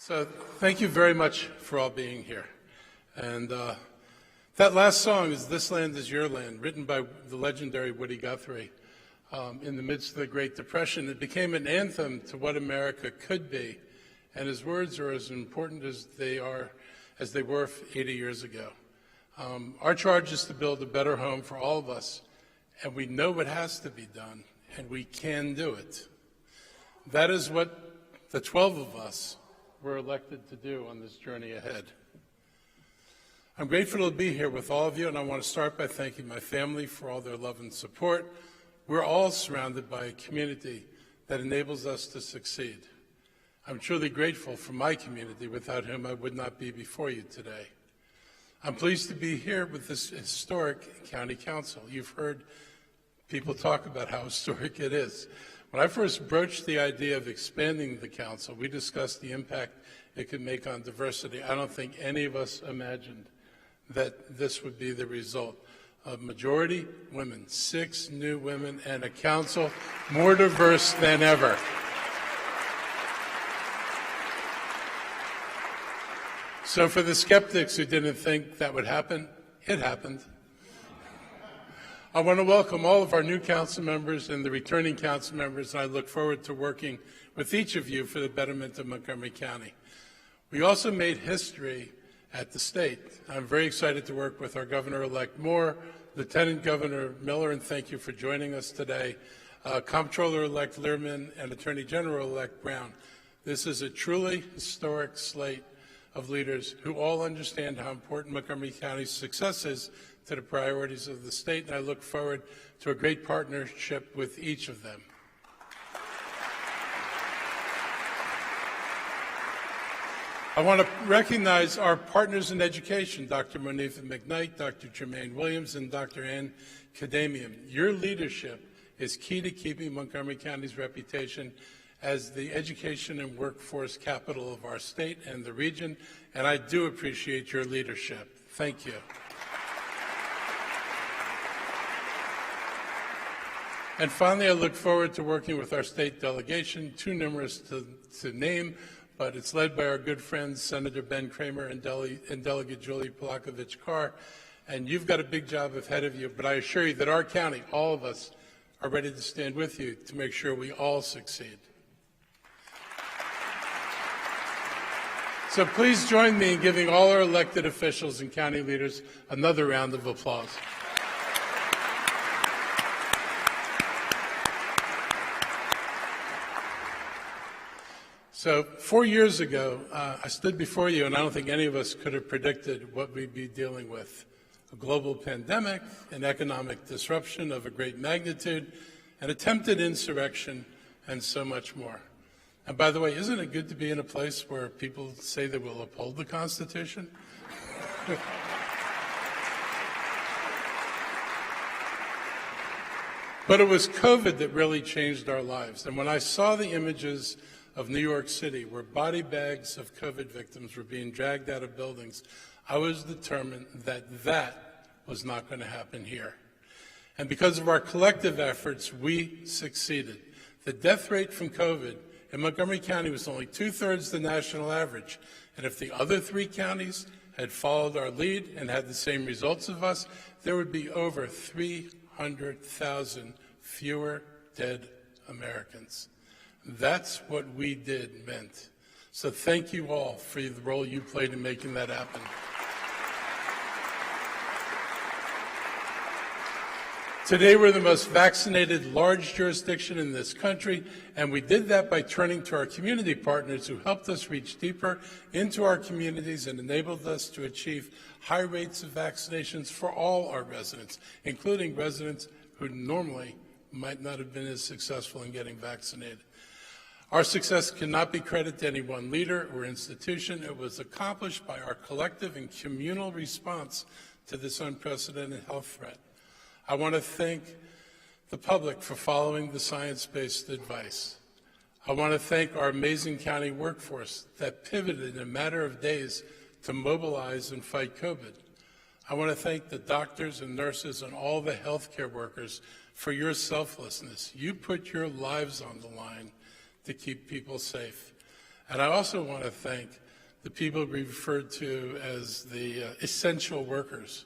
So thank you very much for all being here. And that last song is This Land Is Your Land, written by the legendary Woody Guthrie in the midst of the Great Depression. It became an anthem to what America could be, and his words are as important as they were 80 years ago. Our charge is to build a better home for all of us, and we know what has to be done, and we can do it. That is what the 12 of us were elected to do on this journey ahead. I'm grateful to be here with all of you, and I want to start by thanking my family for all their love and support. We're all surrounded by a community that enables us to succeed. I'm truly grateful for my community, without whom I would not be before you today. I'm pleased to be here with this historic county council. You've heard people talk about how historic it is. When I first broached the idea of expanding the council, we discussed the impact it could make on diversity. I don't think any of us imagined that this would be the result. A majority women, 6 new women, and a council more diverse than ever. So for the skeptics who didn't think that would happen, it happened. I want to welcome all of our new council members and the returning council members, and I look forward to working with each of you for the betterment of Montgomery County. We also made history at the state. I'm very excited to work with our Governor-elect Moore, Lieutenant Governor Miller, and thank you for joining us today, Comptroller-elect Learman, and Attorney General-elect Brown. This is a truly historic slate of leaders who all understand how important Montgomery County's success is to the priorities of the state, and I look forward to a great partnership with each of them. I want to recognize our partners in education, Dr. Monifa McKnight, Dr. Jermaine Williams, and Dr. Ann Kadamian. Your leadership is key to keeping Montgomery County's reputation as the education and workforce capital of our state and the region, and I do appreciate your leadership. Thank you. And finally, I look forward to working with our state delegation, too numerous to name, but it's led by our good friends, Senator Ben Kramer and Delegate Julie Polakovich-Carr. And you've got a big job ahead of you, but I assure you that our county, all of us, are ready to stand with you to make sure we all succeed. So please join me in giving all our elected officials and county leaders another round of applause. So 4 years ago, I stood before you, and I don't think any of us could have predicted what we'd be dealing with. A global pandemic, an economic disruption of a great magnitude, an attempted insurrection, and so much more. And by the way, isn't it good to be in a place where people say they will uphold the Constitution? But it was COVID that really changed our lives. And when I saw the images of New York City, where body bags of COVID victims were being dragged out of buildings, I was determined that that was not going to happen here. And because of our collective efforts, we succeeded. The death rate from COVID in Montgomery County was only 2/3 the national average. And if the other 3 counties had followed our lead and had the same results of us, there would be over 300,000 fewer dead Americans. That's what we did meant. So thank you all for the role you played in making that happen. Today we're the most vaccinated large jurisdiction in this country, and we did that by turning to our community partners who helped us reach deeper into our communities and enabled us to achieve high rates of vaccinations for all our residents, including residents who normally might not have been as successful in getting vaccinated. Our success cannot be credited to any one leader or institution. It was accomplished by our collective and communal response to this unprecedented health threat. I want to thank the public for following the science-based advice. I want to thank our amazing county workforce that pivoted in a matter of days to mobilize and fight COVID. I want to thank the doctors and nurses and all the healthcare workers for your selflessness. You put your lives on the line to keep people safe. And I also want to thank the people we referred to as the essential workers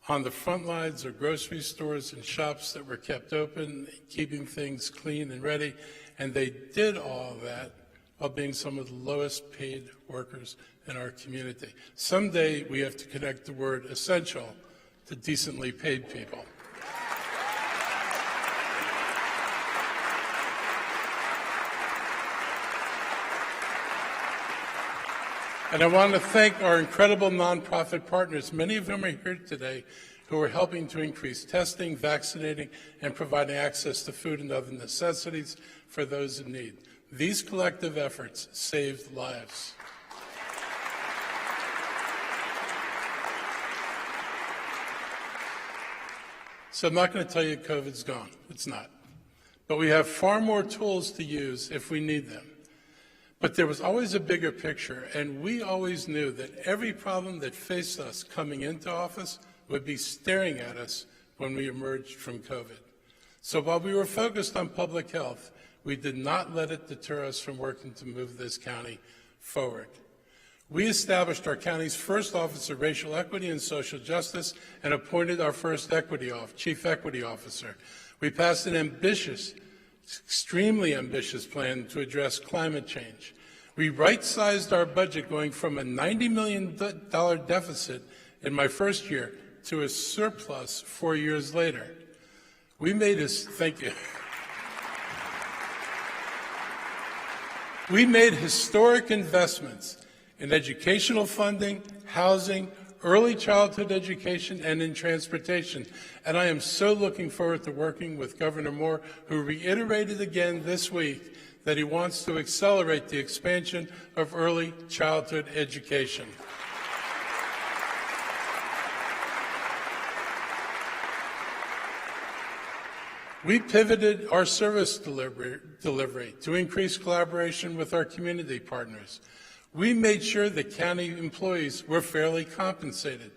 on the front lines of grocery stores and shops that were kept open, keeping things clean and ready. And they did all of that while being some of the lowest paid workers in our community. Someday we have to connect the word essential to decently paid people. And I want to thank our incredible nonprofit partners, many of whom are here today, who are helping to increase testing, vaccinating, and providing access to food and other necessities for those in need. These collective efforts saved lives. So I'm not going to tell you COVID's gone. It's not. But we have far more tools to use if we need them. But there was always a bigger picture, and we always knew that every problem that faced us coming into office would be staring at us when we emerged from COVID. So while we were focused on public health, we did not let it deter us from working to move this county forward. We established our county's first Office of Racial Equity and Social Justice and appointed our first Chief Equity Officer. We passed an ambitious, extremely ambitious plan to address climate change. We right-sized our budget, going from a $90 million deficit in my first year to a surplus 4 years later. We made thank you. We made historic investments in educational funding, housing, early childhood education, and in transportation. And I am so looking forward to working with Governor Moore, who reiterated again this week that he wants to accelerate the expansion of early childhood education. We pivoted our service delivery to increase collaboration with our community partners. We made sure that county employees were fairly compensated.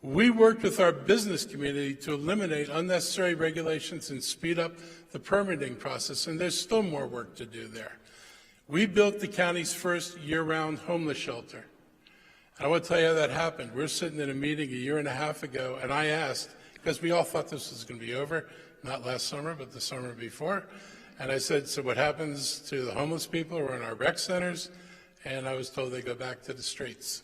We worked with our business community to eliminate unnecessary regulations and speed up the permitting process, and there's still more work to do there. We built the county's first year-round homeless shelter. And I want to tell you how that happened. We're sitting in a meeting a year and a half ago, and I asked, because we all thought this was going to be over, not last summer, but the summer before, and I said, so what happens to the homeless people who are in our rec centers? And I was told they go back to the streets.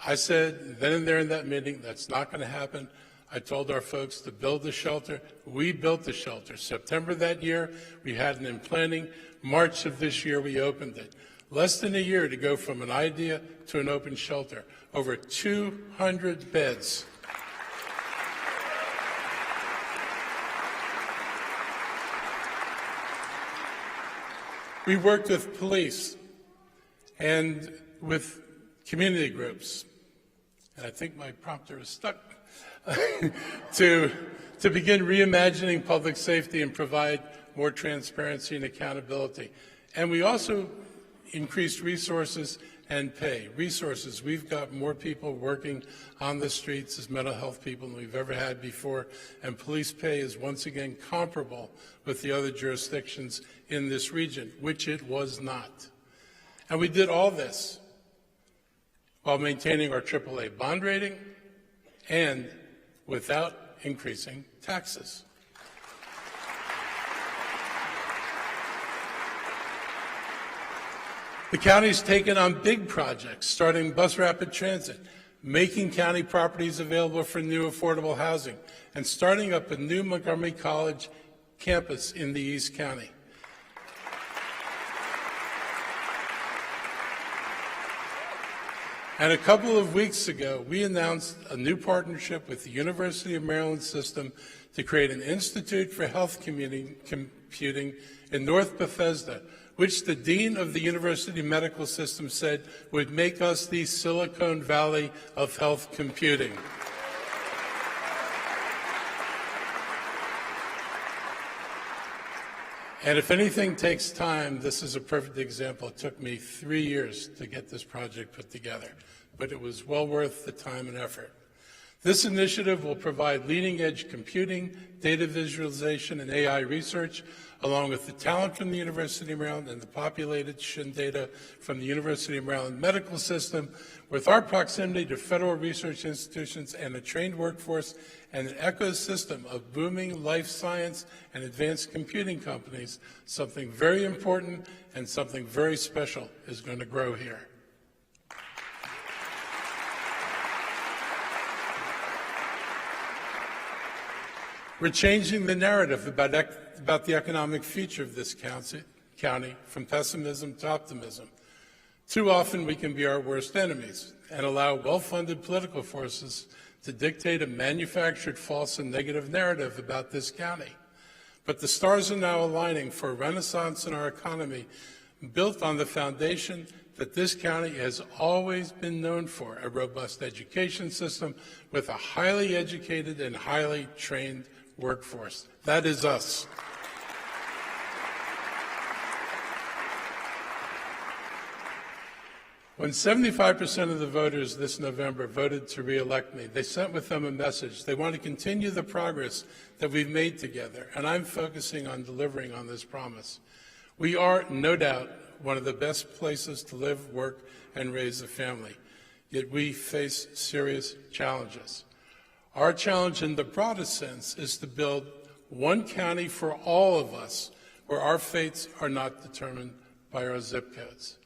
I said, then and there in that meeting, that's not going to happen. I told our folks to build the shelter. We built the shelter. September that year, we had it in planning. March of this year, we opened it. Less than a year to go from an idea to an open shelter. Over 200 beds. We worked with police and with community groups, and I think my prompter is stuck, to begin reimagining public safety and provide more transparency and accountability. And we also increased resources and pay. Resources, we've got more people working on the streets as mental health people than we've ever had before, and police pay is once again comparable with the other jurisdictions in this region, which it was not. And we did all this while maintaining our AAA bond rating and without increasing taxes. The county's taken on big projects, starting bus rapid transit, making county properties available for new affordable housing, and starting up a new Montgomery College campus in the East County. And a couple of weeks ago, we announced a new partnership with the University of Maryland system to create an Institute for Health Computing in North Bethesda, which the Dean of the University Medical System said would make us the Silicon Valley of health computing. And if anything takes time, this is a perfect example. It took me 3 years to get this project put together, but it was well worth the time and effort. This initiative will provide leading-edge computing, data visualization, and AI research, along with the talent from the University of Maryland and the population data from the University of Maryland medical system. With our proximity to federal research institutions and a trained workforce and an ecosystem of booming life science and advanced computing companies, something very important and something very special is going to grow here. We're changing the narrative about the economic future of this county from pessimism to optimism. Too often we can be our worst enemies and allow well-funded political forces to dictate a manufactured false and negative narrative about this county. But the stars are now aligning for a renaissance in our economy built on the foundation that this county has always been known for, a robust education system with a highly educated and highly trained workforce. That is us. When 75% of the voters this November voted to re-elect me, they sent with them a message. They want to continue the progress that we've made together, and I'm focusing on delivering on this promise. We are, no doubt, one of the best places to live, work, and raise a family, yet we face serious challenges. Our challenge in the broadest sense is to build one county for all of us, where our fates are not determined by our zip codes.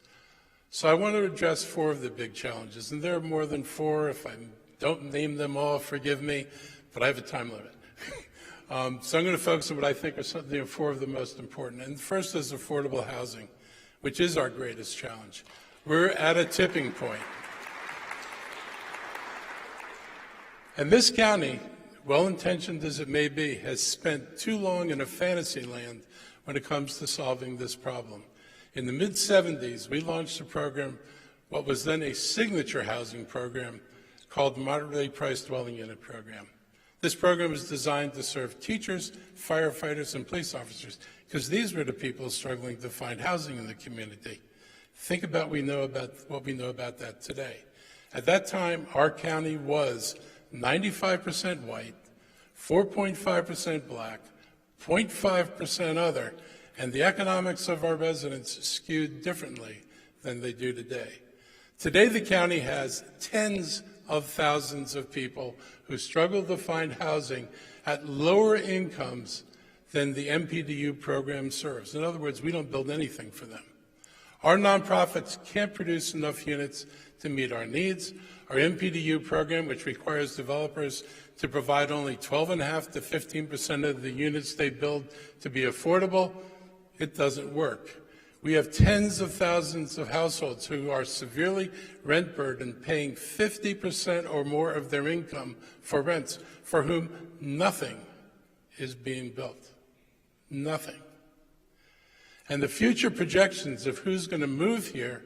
So I want to address 4 of the big challenges, and there are more than 4. If I don't name them all, forgive me, but I have a time limit. So I'm going to focus on what I think are 4 of the most important. And the first is affordable housing, which is our greatest challenge. We're at a tipping point. And this county, well-intentioned as it may be, has spent too long in a fantasy land when it comes to solving this problem. In the mid-'70s, we launched a program, what was then a signature housing program, called the Moderately Priced Dwelling Unit Program. This program is designed to serve teachers, firefighters, and police officers, because these were the people struggling to find housing in the community. Think about what we know about that today. At that time, our county was 95% white, 4.5% black, 0.5% other, and the economics of our residents skewed differently than they do today. Today, the county has tens of thousands of people who struggle to find housing at lower incomes than the MPDU program serves. In other words, we don't build anything for them. Our nonprofits can't produce enough units to meet our needs. Our MPDU program, which requires developers to provide only 12.5% to 15% of the units they build to be affordable, it doesn't work. We have tens of thousands of households who are severely rent burdened, paying 50% or more of their income for rents, for whom nothing is being built. Nothing. And the future projections of who's going to move here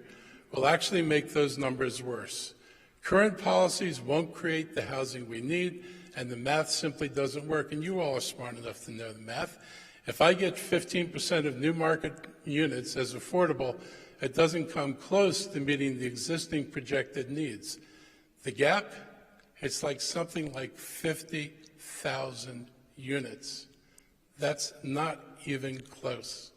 will actually make those numbers worse. Current policies won't create the housing we need, and the math simply doesn't work. And you all are smart enough to know the math. If I get 15% of new market units as affordable, it doesn't come close to meeting the existing projected needs. The gap, it's like something like 50,000 units. That's not even close.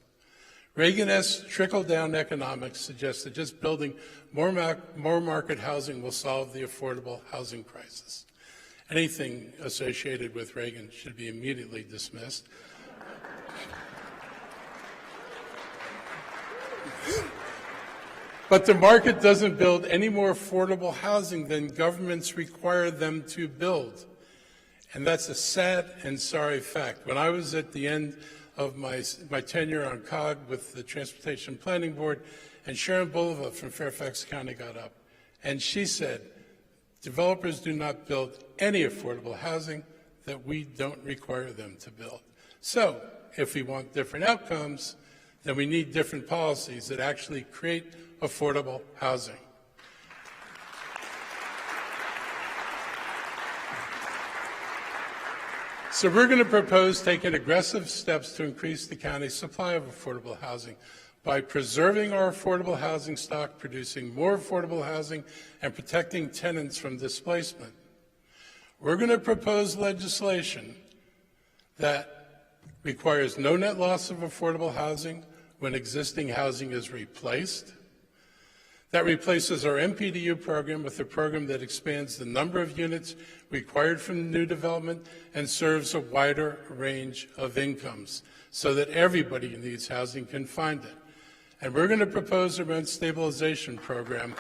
Reagan-esque trickle-down economics suggests that just building more market housing will solve the affordable housing crisis. Anything associated with Reagan should be immediately dismissed. But the market doesn't build any more affordable housing than governments require them to build. And that's a sad and sorry fact. When I was at the end of my tenure on COG with the Transportation Planning Board, and Sharon Boulevard from Fairfax County got up, and she said, developers do not build any affordable housing that we don't require them to build. So if we want different outcomes, then we need different policies that actually create affordable housing. So we're going to propose taking aggressive steps to increase the county's supply of affordable housing by preserving our affordable housing stock, producing more affordable housing, and protecting tenants from displacement. We're going to propose legislation that requires no net loss of affordable housing when existing housing is replaced. That replaces our MPDU program with a program that expands the number of units required from new development and serves a wider range of incomes so that everybody who needs housing can find it. And we're going to propose a rent stabilization program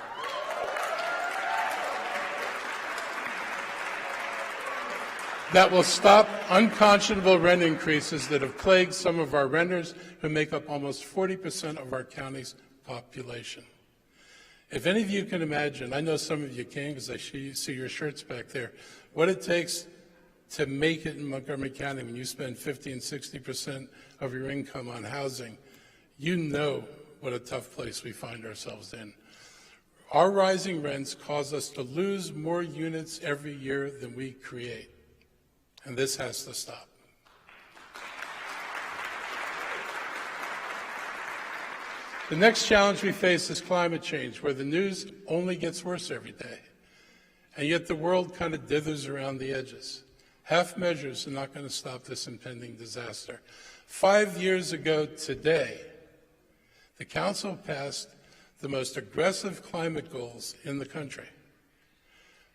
that will stop unconscionable rent increases that have plagued some of our renters who make up almost 40% of our county's population. If any of you can imagine, I know some of you can because I see your shirts back there, what it takes to make it in Montgomery County when you spend 50 and 60% of your income on housing, you know what a tough place we find ourselves in. Our rising rents cause us to lose more units every year than we create, and this has to stop. The next challenge we face is climate change, where the news only gets worse every day, and yet the world kind of dithers around the edges. Half measures are not going to stop this impending disaster. 5 years ago today, the Council passed the most aggressive climate goals in the country.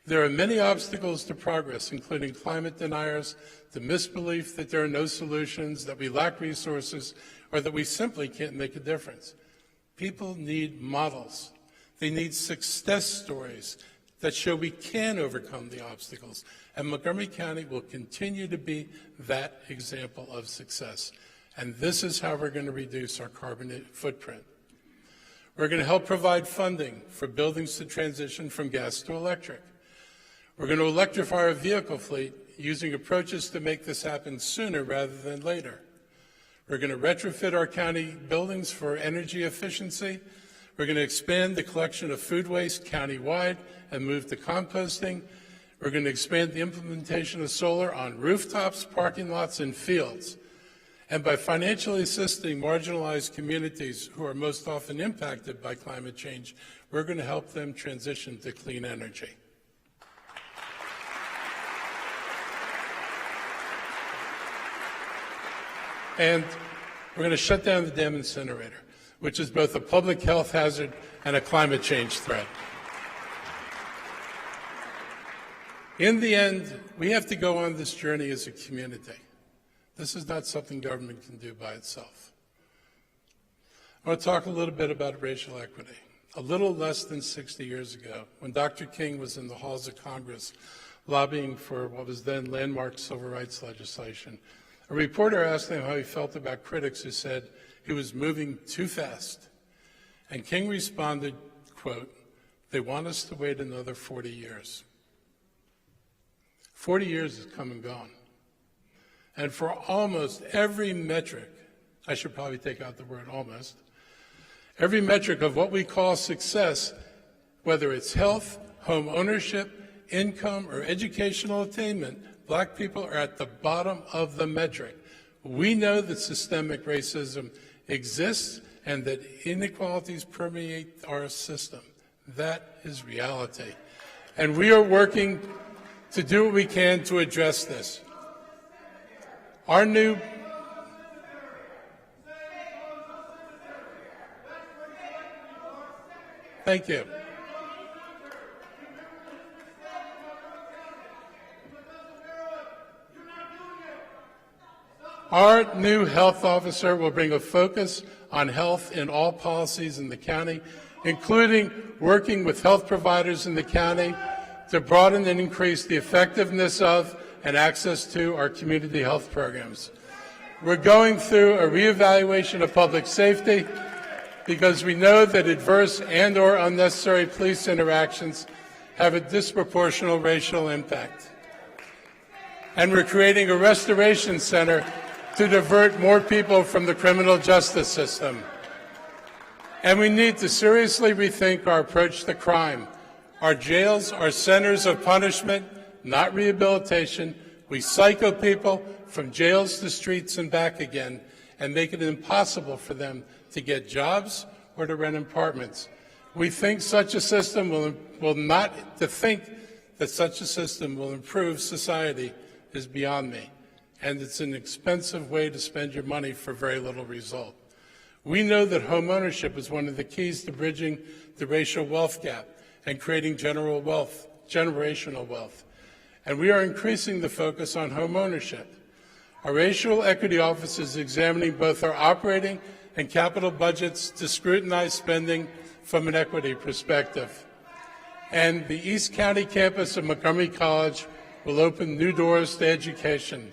There are many obstacles to progress, including climate deniers, the misbelief that there are no solutions, that we lack resources, or that we simply can't make a difference. People need models. They need success stories that show we can overcome the obstacles. And Montgomery County will continue to be that example of success. And this is how we're going to reduce our carbon footprint. We're going to help provide funding for buildings to transition from gas to electric. We're going to electrify our vehicle fleet using approaches to make this happen sooner rather than later. We're going to retrofit our county buildings for energy efficiency. We're going to expand the collection of food waste countywide and move to composting. We're going to expand the implementation of solar on rooftops, parking lots, and fields. And by financially assisting marginalized communities who are most often impacted by climate change, we're going to help them transition to clean energy. And we're going to shut down the dam incinerator, which is both a public health hazard and a climate change threat. In the end, we have to go on this journey as a community. This is not something government can do by itself. I want to talk a little bit about racial equity. A little less than 60 years ago, when Dr. King was in the halls of Congress lobbying for what was then landmark civil rights legislation, a reporter asked him how he felt about critics who said he was moving too fast. And King responded, quote, "They want us to wait another 40 years. 40 years has come and gone. And for almost every metric, I should probably take out the word almost, every metric of what we call success, whether it's health, home ownership, income, or educational attainment, Black people are at the bottom of the metric. We know that systemic racism exists and that inequalities permeate our system. That is reality. And we are working to do what we can to address this. Our new Thank you. Our new health officer will bring a focus on health in all policies in the county, including working with health providers in the county to broaden and increase the effectiveness of and access to our community health programs. We're going through a reevaluation of public safety because we know that adverse and/or unnecessary police interactions have a disproportionate racial impact. And we're creating a restoration center to divert more people from the criminal justice system. And we need to seriously rethink our approach to crime. Our jails are centers of punishment, not rehabilitation. We cycle people from jails to streets and back again and make it impossible for them to get jobs or to rent apartments. We think such a system will not think that such a system will improve society is beyond me, and it's an expensive way to spend your money for very little result. We know that home ownership is one of the keys to bridging the racial wealth gap and creating generational wealth, and we are increasing the focus on home ownership. Our Racial Equity Office is examining both our operating and capital budgets to scrutinize spending from an equity perspective. And the East County campus of Montgomery College will open new doors to education.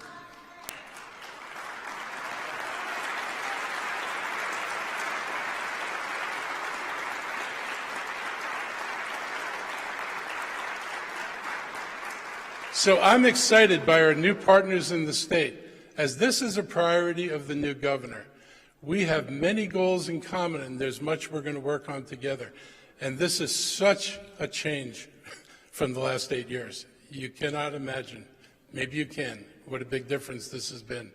So I'm excited by our new partners in the state, as this is a priority of the new governor. We have many goals in common, and there's much we're going to work on together. And this is such a change from the last 8 years. You cannot imagine, maybe you can, what a big difference this has been.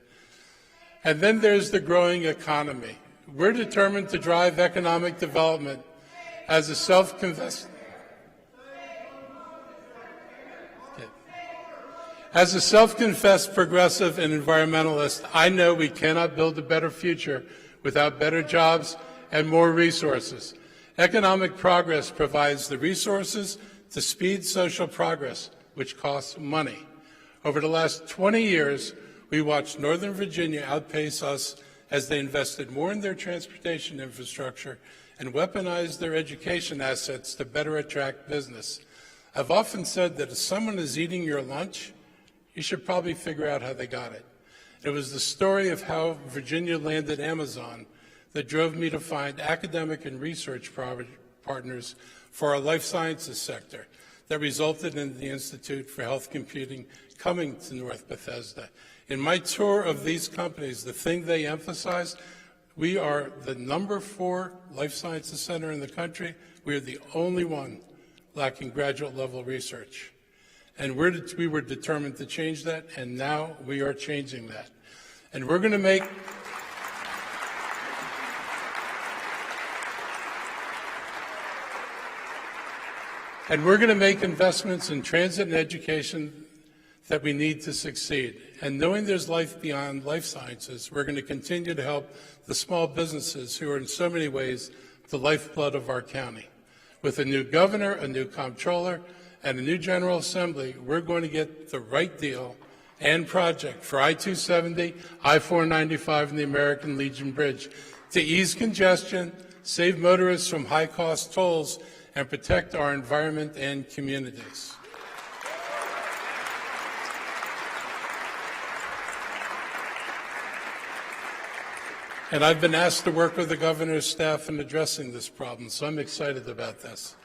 And then there's the growing economy. We're determined to drive economic development as a self-confessed progressive and environmentalist. I know we cannot build a better future without better jobs and more resources. Economic progress provides the resources to speed social progress, which costs money. Over the last 20 years, we watched Northern Virginia outpace us as they invested more in their transportation infrastructure and weaponized their education assets to better attract business. I've often said that if someone is eating your lunch, you should probably figure out how they got it. It was the story of how Virginia landed Amazon that drove me to find academic and research partners for our life sciences sector that resulted in the Institute for Health Computing coming to North Bethesda. In my tour of these companies, the thing they emphasized, we are the #4 life sciences center in the country. We are the only one lacking graduate level research. And we were determined to change that, and now we are changing that. And we're going to make investments in transit and education that we need to succeed. And knowing there's life beyond life sciences, we're going to continue to help the small businesses who are in so many ways the lifeblood of our county. With a new governor, a new comptroller, and a new General Assembly, we're going to get the right deal and project for I-270, I-495, and the American Legion Bridge to ease congestion, save motorists from high-cost tolls, and protect our environment and communities. And I've been asked to work with the governor's staff in addressing this problem, so I'm excited about this.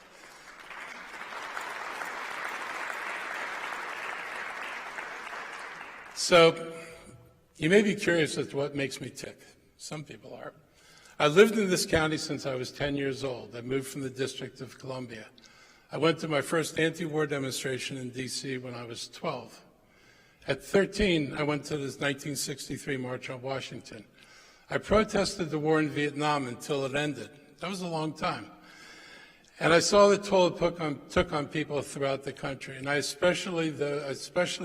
So you may be curious as to what makes me tick. Some people are. I lived in this county since I was 10 years old. I moved from the District of Columbia. I went to my first anti-war demonstration in D.C. when I was 12. At 13, I went to the 1963 March on Washington. I protested the war in Vietnam until it ended. That was a long time. And I saw the toll it took on people throughout the country, and I especially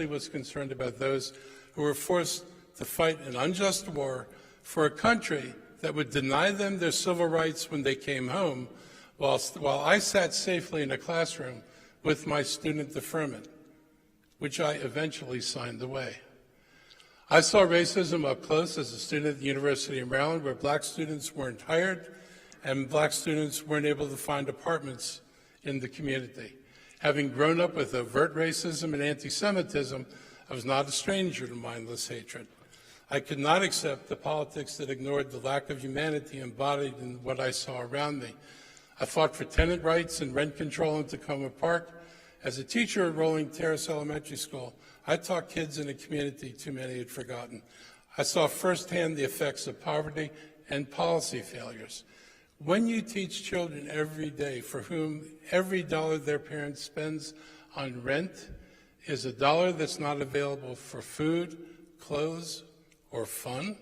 was concerned about those who were forced to fight an unjust war for a country that would deny them their civil rights when they came home, while I sat safely in a classroom with my student deferment, which I eventually signed away. I saw racism up close as a student at the University of Maryland, where black students weren't hired and black students weren't able to find apartments in the community. Having grown up with overt racism and anti-Semitism, I was not a stranger to mindless hatred. I could not accept the politics that ignored the lack of humanity embodied in what I saw around me. I fought for tenant rights and rent control in Tacoma Park. As a teacher at Rolling Terrace Elementary School, I taught kids in a community too many had forgotten. I saw firsthand the effects of poverty and policy failures. When you teach children every day for whom every dollar their parent spends on rent is a dollar that's not available for food, clothes, or fun,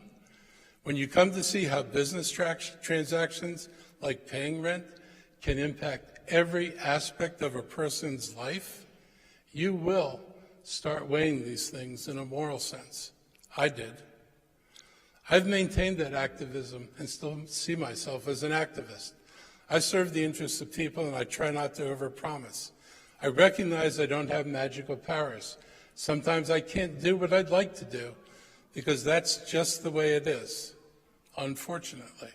when you come to see how business transactions like paying rent can impact every aspect of a person's life, you will start weighing these things in a moral sense. I did. I've maintained that activism and still see myself as an activist. I serve the interests of people and I try not to overpromise. I recognize I don't have magical powers. Sometimes I can't do what I'd like to do because that's just the way it is, unfortunately.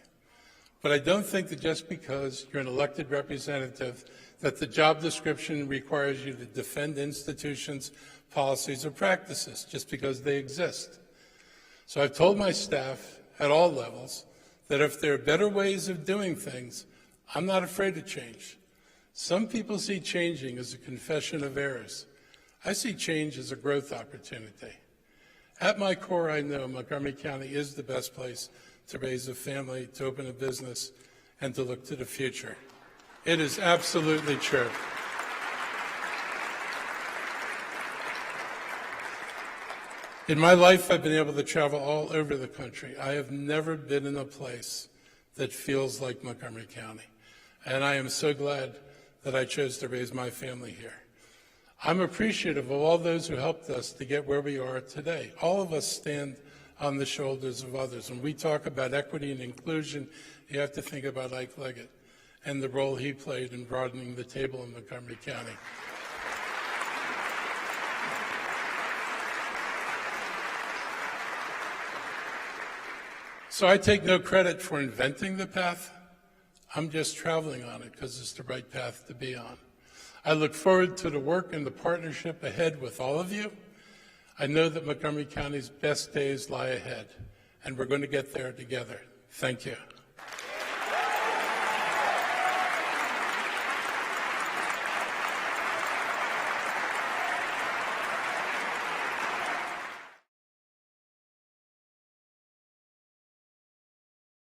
But I don't think that just because you're an elected representative that the job description requires you to defend institutions, policies, or practices just because they exist. So I've told my staff at all levels that if there are better ways of doing things, I'm not afraid to change. Some people see changing as a confession of errors. I see change as a growth opportunity. At my core, I know Montgomery County is the best place to raise a family, to open a business, and to look to the future. It is absolutely true. In my life, I've been able to travel all over the country. I have never been in a place that feels like Montgomery County. And I am so glad that I chose to raise my family here. I'm appreciative of all those who helped us to get where we are today. All of us stand on the shoulders of others. When we talk about equity and inclusion, you have to think about Ike Leggett and the role he played in broadening the table in Montgomery County. So I take no credit for inventing the path. I'm just traveling on it because it's the right path to be on. I look forward to the work and the partnership ahead with all of you. I know that Montgomery County's best days lie ahead, and we're going to get there together. Thank you.